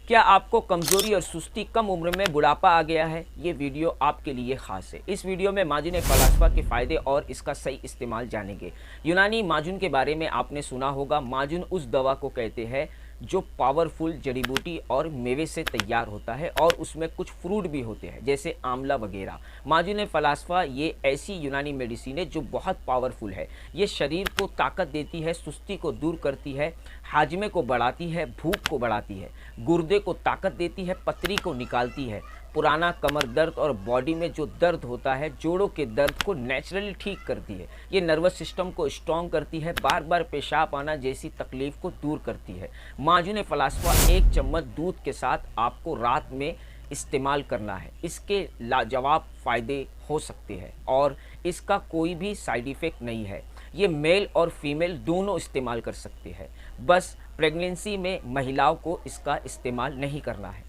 क्या आपको कमज़ोरी और सुस्ती कम उम्र में बुढ़ापा आ गया है? ये वीडियो आपके लिए ख़ास है। इस वीडियो में माजुन फ़लास्फ़ा के फ़ायदे और इसका सही इस्तेमाल जानेंगे। यूनानी माजुन के बारे में आपने सुना होगा। माजुन उस दवा को कहते हैं जो पावरफुल जड़ी बूटी और मेवे से तैयार होता है और उसमें कुछ फ्रूट भी होते हैं जैसे आंवला वगैरह। माजुन फ़लास्फ़ा ये ऐसी यूनानी मेडिसिन है जो बहुत पावरफुल है। ये शरीर को ताकत देती है, सुस्ती को दूर करती है, हाजमे को बढ़ाती है, भूख को बढ़ाती है, गुर्दे को ताकत देती है, पथरी को निकालती है, पुराना कमर दर्द और बॉडी में जो दर्द होता है, जोड़ों के दर्द को नेचुरली ठीक करती है। ये नर्वस सिस्टम को स्ट्रॉन्ग करती है, बार बार पेशाब आना जैसी तकलीफ को दूर करती है। माजुन फ़लास्फ़ा 1 चम्मच दूध के साथ आपको रात में इस्तेमाल करना है। इसके लाजवाब फ़ायदे हो सकते हैं और इसका कोई भी साइड इफ़ेक्ट नहीं है। ये मेल और फीमेल दोनों इस्तेमाल कर सकते हैं। बस प्रेगनेंसी में महिलाओं को इसका इस्तेमाल नहीं करना है।